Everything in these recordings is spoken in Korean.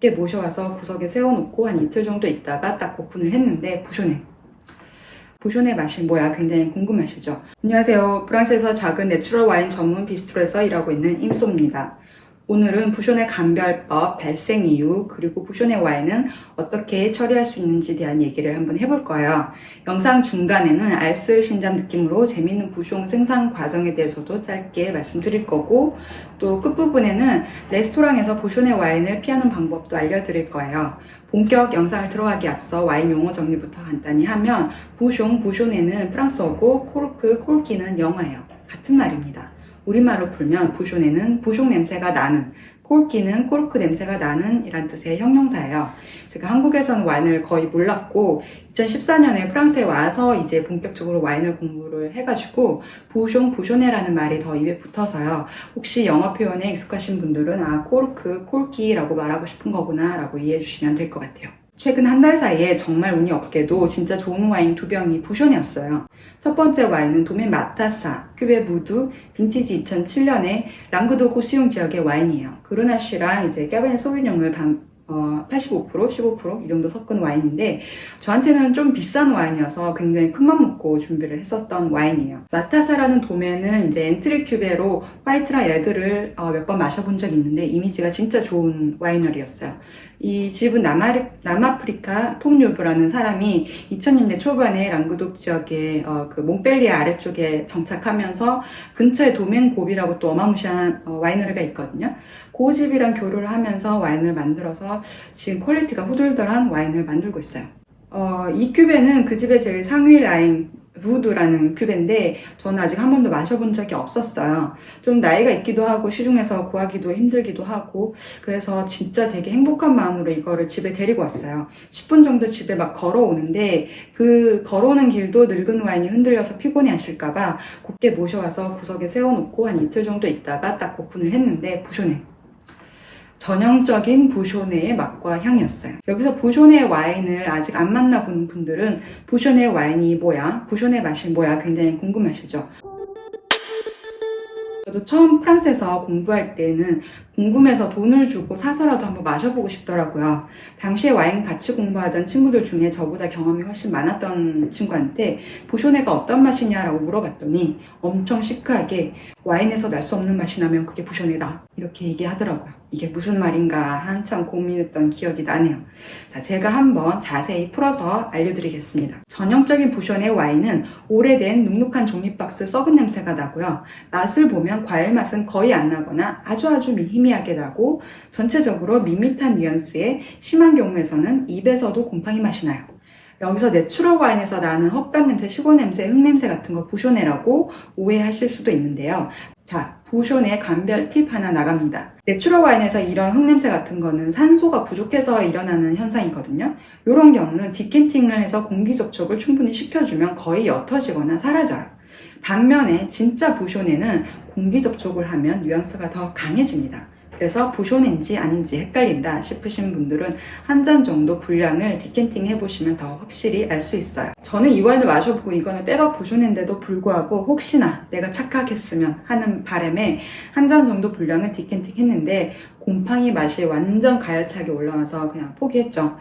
게 모셔와서 구석에 세워놓고 한 이틀 정도 있다가 딱 오픈을 했는데 부쇼네 맛이 뭐야? 굉장히 궁금하시죠? 안녕하세요. 프랑스에서 작은 내추럴 와인 전문 비스트로에서 일하고 있는 임소입니다. 오늘은 부쇼네 감별법, 발생 이유, 그리고 부쇼네 와인은 어떻게 처리할 수 있는지에 대한 얘기를 한번 해볼 거예요. 영상 중간에는 알쓸신잡 느낌으로 재미있는 부쇼 생산 과정에 대해서도 짧게 말씀드릴 거고, 또 끝부분에는 레스토랑에서 부쇼네 와인을 피하는 방법도 알려드릴 거예요. 본격 영상을 들어가기 앞서 와인 용어 정리부터 간단히 하면, 부쇼네는 프랑스어고 코르크, 콜키는 영어예요. 같은 말입니다. 우리말로 풀면 부쇼네는 부숑 냄새가 나는, 콜키는 코르크 냄새가 나는 이란 뜻의 형용사예요. 제가 한국에서는 와인을 거의 몰랐고 2014년에 프랑스에 와서 이제 본격적으로 와인을 공부를 해가지고 부쇼네라는 말이 더 입에 붙어서요. 혹시 영어 표현에 익숙하신 분들은 코르크, 콜키라고 말하고 싶은 거구나 라고 이해해 주시면 될 것 같아요. 최근 한 달 사이에 정말 운이 없게도 진짜 좋은 와인 2병이 부쇼네였어요. 첫 번째 와인은 도멘 마타사, 큐베 무드, 빈티지 2007년에 랑그도 고시용 지역의 와인이에요. 그르나시랑 이제 까베네 소비뇽을 85%, 15% 이 정도 섞은 와인인데 저한테는 좀 비싼 와인이어서 굉장히 큰맘 먹고 준비를 했었던 와인이에요. 마타사라는 도메는 이제 엔트리 큐베로 화이트랑 레드를 몇 번 마셔본 적이 있는데 이미지가 진짜 좋은 와이너리였어요. 이 집은 남아프리카 톰유브라는 사람이 2000년대 초반에 랑그독 지역의 그 몽펠리에 아래쪽에 정착하면서 근처에 도멘 곱이라고 또 어마무시한 와이너리가 있거든요. 그 집이랑 교류를 하면서 와인을 만들어서 지금 퀄리티가 후덜덜한 와인을 만들고 있어요. 이 큐베는 그 집의 제일 상위 라인 부드라는 큐베인데 저는 아직 한 번도 마셔본 적이 없었어요. 좀 나이가 있기도 하고 시중에서 구하기도 힘들기도 하고 그래서 진짜 되게 행복한 마음으로 이거를 집에 데리고 왔어요. 10분 정도 집에 막 걸어오는데 그 걸어오는 길도 늙은 와인이 흔들려서 피곤해 하실까봐 곱게 모셔와서 구석에 세워놓고 한 이틀 정도 있다가 딱 오픈을 했는데 부쇼네. 전형적인 부쇼네의 맛과 향이었어요. 여기서 부쇼네 와인을 아직 안 만나본 분들은 부쇼네 와인이 뭐야? 부쇼네 맛이 뭐야? 굉장히 궁금하시죠? 저도 처음 프랑스에서 공부할 때는 궁금해서 돈을 주고 사서라도 한번 마셔보고 싶더라고요. 당시에 와인 같이 공부하던 친구들 중에 저보다 경험이 훨씬 많았던 친구한테 부쇼네가 어떤 맛이냐라고 물어봤더니 엄청 시크하게 와인에서 날 수 없는 맛이 나면 그게 부쇼네다 이렇게 얘기하더라고요. 이게 무슨 말인가 한참 고민했던 기억이 나네요. 자, 제가 한번 자세히 풀어서 알려드리겠습니다. 전형적인 부쇼네 와인은 오래된 눅눅한 종이박스 썩은 냄새가 나고요. 맛을 보면 과일 맛은 거의 안 나거나 아주 희미하게 나고 전체적으로 밋밋한 뉘앙스에 심한 경우에서는 입에서도 곰팡이 맛이 나요. 여기서 내추럴 와인에서 나는 헛간 냄새, 시골 냄새, 흙 냄새 같은 거 부쇼네라고 오해하실 수도 있는데요. 자, 부쇼네 감별 팁 하나 나갑니다. 내추럴 와인에서 이런 흙냄새 같은 거는 산소가 부족해서 일어나는 현상이거든요. 이런 경우는 디켄팅을 해서 공기 접촉을 충분히 시켜주면 거의 옅어지거나 사라져요. 반면에 진짜 부쇼네는 공기 접촉을 하면 뉘앙스가 더 강해집니다. 그래서 부쇼네인지 아닌지 헷갈린다 싶으신 분들은 한 잔 정도 분량을 디켄팅 해보시면 더 확실히 알 수 있어요. 저는 이 와인을 마셔보고 이거는 빼박 부쇼네인데도 불구하고 혹시나 내가 착각했으면 하는 바람에 한 잔 정도 분량을 디켄팅 했는데 곰팡이 맛이 완전 가열차게 올라와서 그냥 포기했죠.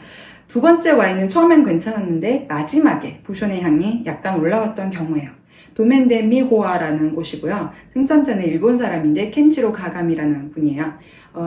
두 번째 와인은 처음엔 괜찮았는데 마지막에 부쇼네 향이 약간 올라왔던 경우예요. 도멘 데 미호아라는 곳이고요. 생산자는 일본 사람인데 켄지로 가감이라는 분이에요.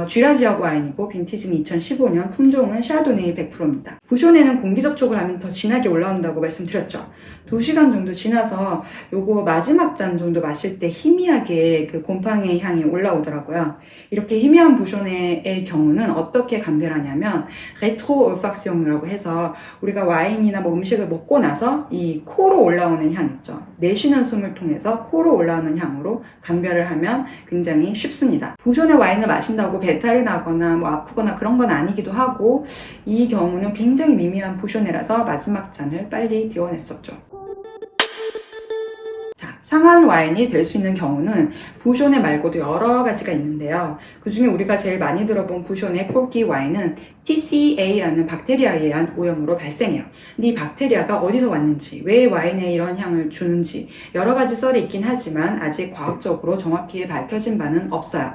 쥐라 지역 와인이고 빈티지는 2015년, 품종은 샤도네이 100%입니다. 부쇼네는 공기 접촉을 하면 더 진하게 올라온다고 말씀드렸죠. 2시간 정도 지나서 요거 마지막 잔 정도 마실 때 희미하게 그 곰팡이 향이 올라오더라고요. 이렇게 희미한 부쇼네의 경우는 어떻게 감별하냐면 레트로 올팍시옹이라고 해서 우리가 와인이나 뭐 음식을 먹고 나서 이 코로 올라오는 향 있죠. 내쉬는 숨을 통해서 코로 올라오는 향으로 감별을 하면 굉장히 쉽습니다. 부쇼네 와인을 마신다고 배탈이 나거나 뭐 아프거나 그런 건 아니기도 하고 이 경우는 굉장히 미미한 부쇼네라서 마지막 잔을 빨리 비워냈었죠. 자, 상한 와인이 될 수 있는 경우는 부쇼네 말고도 여러 가지가 있는데요. 그 중에 우리가 제일 많이 들어본 부쇼네 콜키 와인은 TCA라는 박테리아에 의한 오염으로 발생해요. 근데 이 박테리아가 어디서 왔는지, 왜 와인에 이런 향을 주는지 여러 가지 썰이 있긴 하지만 아직 과학적으로 정확히 밝혀진 바는 없어요.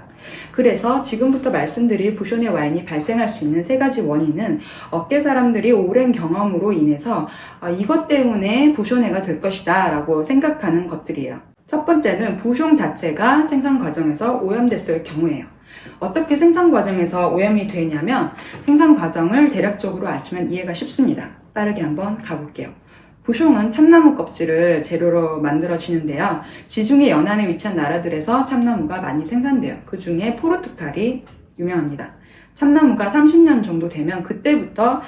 그래서 지금부터 말씀드릴 부쇼네 와인이 발생할 수 있는 세 가지 원인은 업계 사람들이 오랜 경험으로 인해서 이것 때문에 부쇼네가 될 것이다 라고 생각하는 것들이에요. 첫 번째는 부숑 자체가 생산 과정에서 오염됐을 경우예요. 어떻게 생산 과정에서 오염이 되냐면 생산 과정을 대략적으로 아시면 이해가 쉽습니다. 빠르게 한번 가볼게요. 부숑은 참나무 껍질을 재료로 만들어지는데요. 지중해 연안에 위치한 나라들에서 참나무가 많이 생산돼요. 그 중에 포르투갈이 유명합니다. 참나무가 30년 정도 되면 그때부터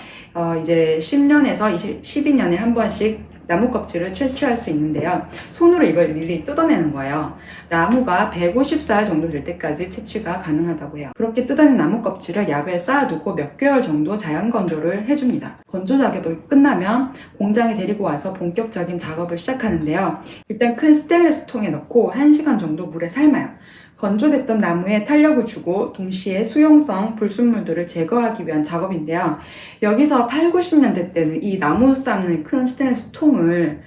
이제 10년에서 12년에 한 번씩 나무 껍질을 채취할 수 있는데요. 손으로 이걸 일일이 뜯어내는 거예요. 나무가 150살 정도 될 때까지 채취가 가능하다고 해요. 그렇게 뜯어낸 나무 껍질을 야외에 쌓아두고 몇 개월 정도 자연 건조를 해줍니다. 건조 작업이 끝나면 공장에 데리고 와서 본격적인 작업을 시작하는데요. 일단 큰 스테인리스 통에 넣고 1시간 정도 물에 삶아요. 건조됐던 나무에 탄력을 주고 동시에 수용성 불순물들을 제거하기 위한 작업인데요. 여기서 8, 90년대 때는 이 나무 삶는 큰 스테인리스 통을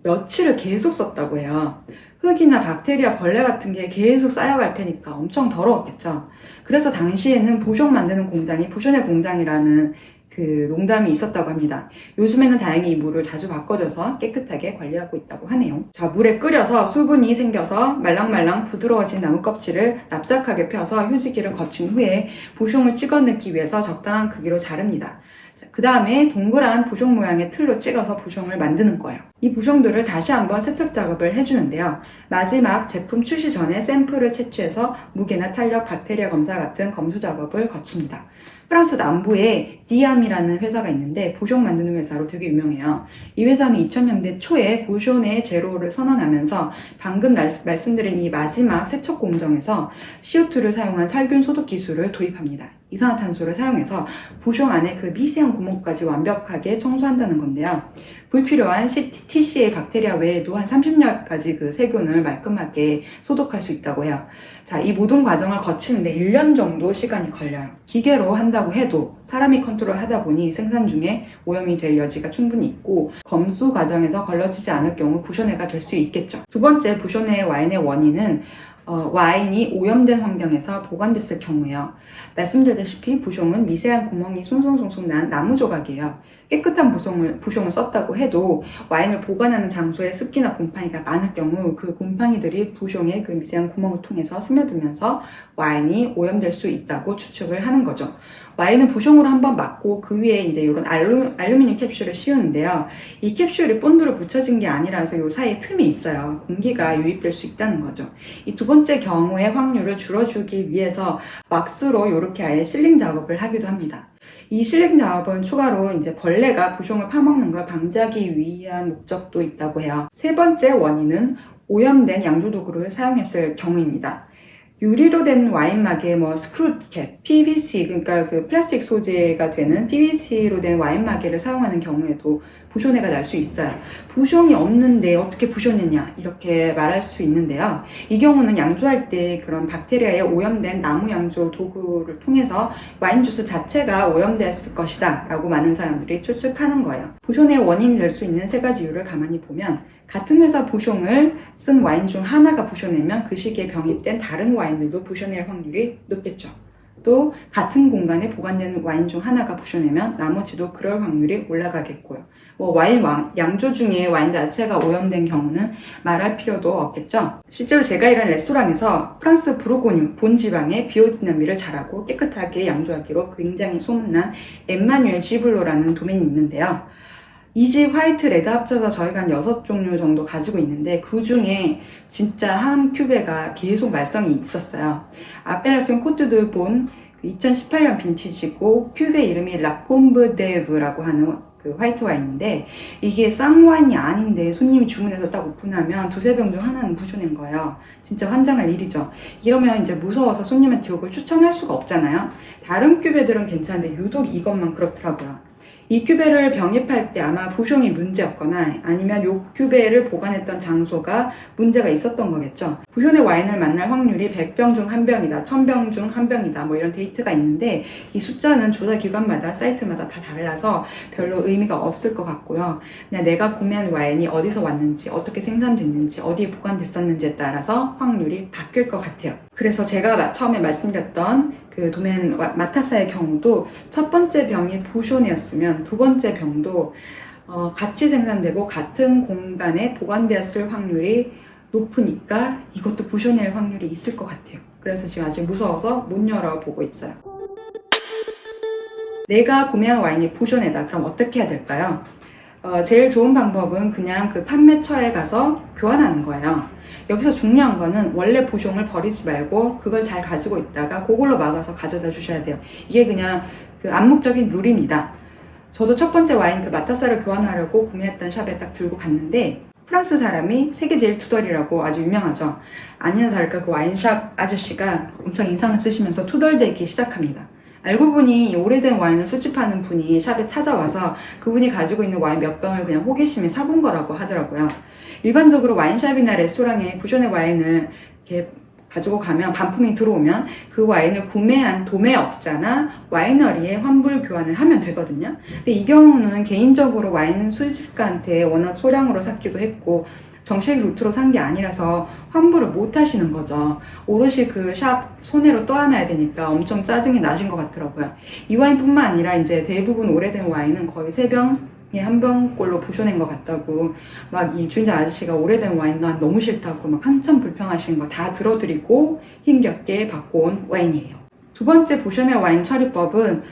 며칠을 계속 썼다고 해요. 흙이나 박테리아, 벌레 같은 게 계속 쌓여갈 테니까 엄청 더러웠겠죠. 그래서 당시에는 부숑 만드는 공장이 부쇼네 공장이라는 농담이 있었다고 합니다. 요즘에는 다행히 이 물을 자주 바꿔줘서 깨끗하게 관리하고 있다고 하네요. 자, 물에 끓여서 수분이 생겨서 말랑말랑 부드러워진 나무 껍질을 납작하게 펴서 휴지기를 거친 후에 부숑을 찍어넣기 위해서 적당한 크기로 자릅니다. 그 다음에 동그란 부숑 모양의 틀로 찍어서 부숑을 만드는 거예요. 이 부숑들을 다시 한번 세척 작업을 해주는데요. 마지막 제품 출시 전에 샘플을 채취해서 무게나 탄력, 박테리아 검사 같은 검수 작업을 거칩니다. 프랑스 남부에 디암이라는 회사가 있는데 부숑 만드는 회사로 되게 유명해요. 이 회사는 2000년대 초에 부쇼네 제로를 선언하면서 방금 말씀드린 이 마지막 세척 공정에서 CO2를 사용한 살균 소독 기술을 도입합니다. 이산화탄소를 사용해서 부숑 안에 그 미세한 구멍까지 완벽하게 청소한다는 건데요. 불필요한 TCA 박테리아 외에도 한 30여 가지 그 세균을 말끔하게 소독할 수 있다고 해요. 자, 이 모든 과정을 거치는데 1년 정도 시간이 걸려요. 기계로 한다고 해도 사람이 컨트롤 하다 보니 생산 중에 오염이 될 여지가 충분히 있고 검수 과정에서 걸러지지 않을 경우 부쇼네가 될 수 있겠죠. 두 번째 부쇼네 와인의 원인은 와인이 오염된 환경에서 보관됐을 경우에요. 말씀드렸다시피 부숑은 미세한 구멍이 송송송송 난 나무 조각이에요. 깨끗한 부숑을 썼다고 해도 와인을 보관하는 장소에 습기나 곰팡이가 많을 경우 그 곰팡이들이 부숑의 그 미세한 구멍을 통해서 스며들면서 와인이 오염될 수 있다고 추측을 하는 거죠. 와인은 부숑으로 한번 막고 그 위에 이제 이런 알루미늄 캡슐을 씌우는데요. 이 캡슐이 본드로 붙여진 게 아니라서 이 사이에 틈이 있어요. 공기가 유입될 수 있다는 거죠. 이 두 번째 경우의 확률을 줄여주기 위해서 왁스로 이렇게 아예 실링 작업을 하기도 합니다. 이 실링 작업은 추가로 이제 벌레가 부숑을 파먹는 걸 방지하기 위한 목적도 있다고 해요. 세 번째 원인은 오염된 양조 도구를 사용했을 경우입니다. 유리로 된 와인막에 스크루캡, PVC, 그러니까 그 플라스틱 소재가 되는 PVC로 된 와인마개를 사용하는 경우에도 부쇼네가 날 수 있어요. 부숑이 없는데 어떻게 부쇼네냐 이렇게 말할 수 있는데요. 이 경우는 양조할 때 그런 박테리아에 오염된 나무 양조 도구를 통해서 와인 주스 자체가 오염됐을 것이다 라고 많은 사람들이 추측하는 거예요. 부쇼네의 원인이 될 수 있는 세 가지 이유를 가만히 보면 같은 회사 부숑을 쓴 와인 중 하나가 부쇼네면 그 시기에 병입된 다른 와인들도 부쇼네일 확률이 높겠죠. 또 같은 공간에 보관된 와인 중 하나가 부쇼네면 나머지도 그럴 확률이 올라가겠고요. 와인 양조 중에 와인 자체가 오염된 경우는 말할 필요도 없겠죠. 실제로 제가 일하는 레스토랑에서 프랑스 부르고뉴 본지방의 비오디나미를 잘하고 깨끗하게 양조하기로 굉장히 소문난 엠마뉴엘 지블로라는 도메인이 있는데요. 이지, 화이트, 레드 합쳐서 저희가 한 6종류 정도 가지고 있는데 그 중에 진짜 한 큐베가 계속 말썽이 있었어요. 아펠라시온 코트 드 본 2018년 빈티지고 큐베 이름이 라콤브 데브라고 하는 그 화이트 와인인데 이게 쌍와인이 아닌데 손님이 주문해서 딱 오픈하면 두세 병 중 하나는 부쇼네인 거예요. 진짜 환장할 일이죠. 이러면 이제 무서워서 손님한테 이걸 추천할 수가 없잖아요. 다른 큐베들은 괜찮은데 유독 이것만 그렇더라고요. 이 큐베를 병입할 때 아마 부숑이 문제였거나 아니면 요 큐베를 보관했던 장소가 문제가 있었던 거겠죠. 부숑의 와인을 만날 확률이 100병 중 1병이다, 1000병 중 1병이다 뭐 이런 데이터가 있는데 이 숫자는 조사기관마다 사이트마다 다 달라서 별로 의미가 없을 것 같고요. 그냥 내가 구매한 와인이 어디서 왔는지, 어떻게 생산됐는지, 어디에 보관됐었는지에 따라서 확률이 바뀔 것 같아요. 그래서 제가 처음에 말씀드렸던 그 도멘 마타사의 경우도 첫 번째 병이 부숑이었으면 두 번째 병도 같이 생산되고 같은 공간에 보관되었을 확률이 높으니까 이것도 부숑일 확률이 있을 것 같아요. 그래서 지금 아직 무서워서 못 열어보고 있어요. 내가 구매한 와인이 부숑이다. 그럼 어떻게 해야 될까요? 제일 좋은 방법은 그냥 그 판매처에 가서 교환하는 거예요. 여기서 중요한 거는 원래 부숑을 버리지 말고 그걸 잘 가지고 있다가 그걸로 막아서 가져다 주셔야 돼요. 이게 그냥 그 암묵적인 룰입니다. 저도 첫 번째 와인 그 마타사를 교환하려고 구매했던 샵에 딱 들고 갔는데 프랑스 사람이 세계 제일 투덜이라고 아주 유명하죠. 아니나 다를까 그 와인샵 아저씨가 엄청 인상을 쓰시면서 투덜대기 시작합니다. 알고 보니 이 오래된 와인을 수집하는 분이 샵에 찾아와서 그분이 가지고 있는 와인 몇 병을 그냥 호기심에 사본 거라고 하더라고요. 일반적으로 와인샵이나 레스토랑에 부숑의 와인을 이렇게 가지고 가면 반품이 들어오면 그 와인을 구매한 도매업자나 와이너리에 환불 교환을 하면 되거든요. 근데 이 경우는 개인적으로 와인 수집가한테 워낙 소량으로 샀기도 했고 정식 루트로 산 게 아니라서 환불을 못 하시는 거죠. 오롯이 그 샵 손해로 떠안아야 되니까 엄청 짜증이 나신 것 같더라고요. 이 와인뿐만 아니라 이제 대부분 오래된 와인은 거의 3병에 1병꼴로 부셔낸 것 같다고 막 이 주인장 아저씨가 오래된 와인 난 너무 싫다고 막 한참 불평하시는 거 다 들어드리고 힘겹게 받고 온 와인이에요. 두 번째 부숑의 와인 처리법은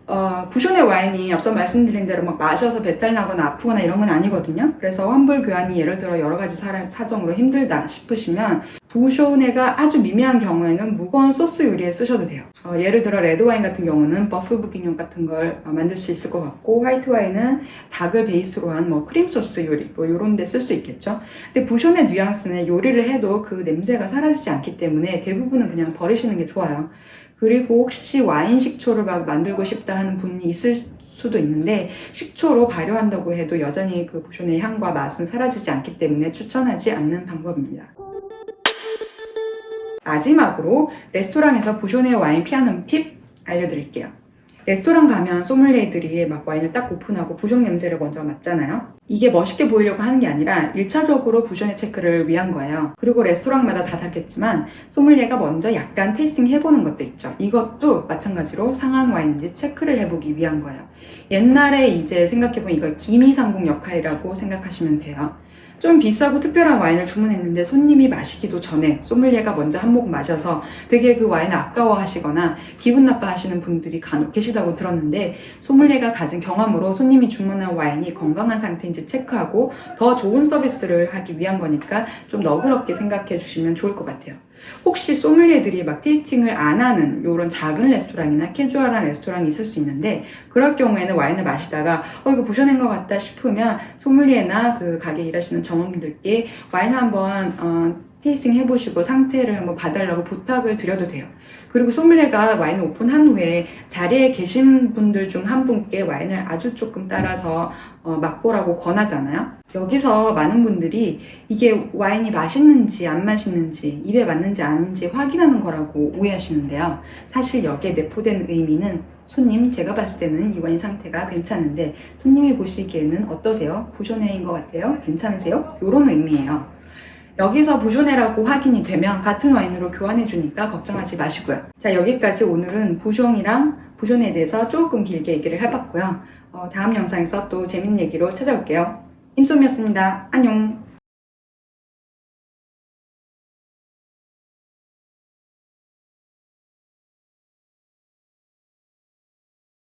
부숑의 와인이 앞서 말씀드린 대로 막 마셔서 배탈 나거나 아프거나 이런 건 아니거든요. 그래서 환불 교환이 예를 들어 여러 가지 사정으로 힘들다 싶으시면 부숑의가 아주 미미한 경우에는 무거운 소스 요리에 쓰셔도 돼요. 예를 들어 레드 와인 같은 경우는 버프 부기뇽 같은 걸 만들 수 있을 것 같고 화이트 와인은 닭을 베이스로 한 뭐 크림 소스 요리 뭐 이런 데 쓸 수 있겠죠. 근데 부숑의 뉘앙스는 요리를 해도 그 냄새가 사라지지 않기 때문에 대부분은 그냥 버리시는 게 좋아요. 그리고 혹시 와인 식초를 막 만들고 싶다 하는 분이 있을 수도 있는데 식초로 발효한다고 해도 여전히 그 부숑의 향과 맛은 사라지지 않기 때문에 추천하지 않는 방법입니다. 마지막으로 레스토랑에서 부숑의 와인 피하는 팁 알려드릴게요. 레스토랑 가면 소믈리에들이 막 와인을 딱 오픈하고 부숑 냄새를 먼저 맡잖아요. 이게 멋있게 보이려고 하는 게 아니라 1차적으로 부숑의 체크를 위한 거예요. 그리고 레스토랑마다 다 다르겠지만 소믈리에가 먼저 약간 테이스팅 해보는 것도 있죠. 이것도 마찬가지로 상한 와인인지 체크를 해보기 위한 거예요. 옛날에 이제 생각해보면 이걸 기미상궁 역할이라고 생각하시면 돼요. 좀 비싸고 특별한 와인을 주문했는데 손님이 마시기도 전에 소믈리에가 먼저 한 모금 마셔서 되게 그 와인을 아까워하시거나 기분 나빠하시는 분들이 간혹 계시다고 들었는데 소믈리에가 가진 경험으로 손님이 주문한 와인이 건강한 상태인지 체크하고 더 좋은 서비스를 하기 위한 거니까 좀 너그럽게 생각해 주시면 좋을 것 같아요. 혹시 소믈리에들이 막 테이스팅을 안 하는 이런 작은 레스토랑이나 캐주얼한 레스토랑이 있을 수 있는데 그럴 경우에는 와인을 마시다가 이거 부셔낸 것 같다 싶으면 소믈리에나 그 가게 일하시는 점원분들께 와인 한번 테이스팅 해보시고 상태를 한번 봐달라고 부탁을 드려도 돼요. 그리고 소믈리에가 와인을 오픈한 후에 자리에 계신 분들 중 한 분께 와인을 아주 조금 따라서 맛보라고 권하잖아요. 여기서 많은 분들이 이게 와인이 맛있는지 안 맛있는지 입에 맞는지 아닌지 확인하는 거라고 오해하시는데요. 사실 여기에 내포된 의미는 손님 제가 봤을 때는 이 와인 상태가 괜찮은데 손님이 보시기에는 어떠세요? 부숑인 것 같아요? 괜찮으세요? 이런 의미예요. 여기서 부숑이라고 확인이 되면 같은 와인으로 교환해 주니까 걱정하지 마시고요. 자, 여기까지 오늘은 부숑이랑 부숑에 대해서 조금 길게 얘기를 해봤고요. 다음 영상에서 또 재밌는 얘기로 찾아올게요. 임솜이었습니다. 안녕.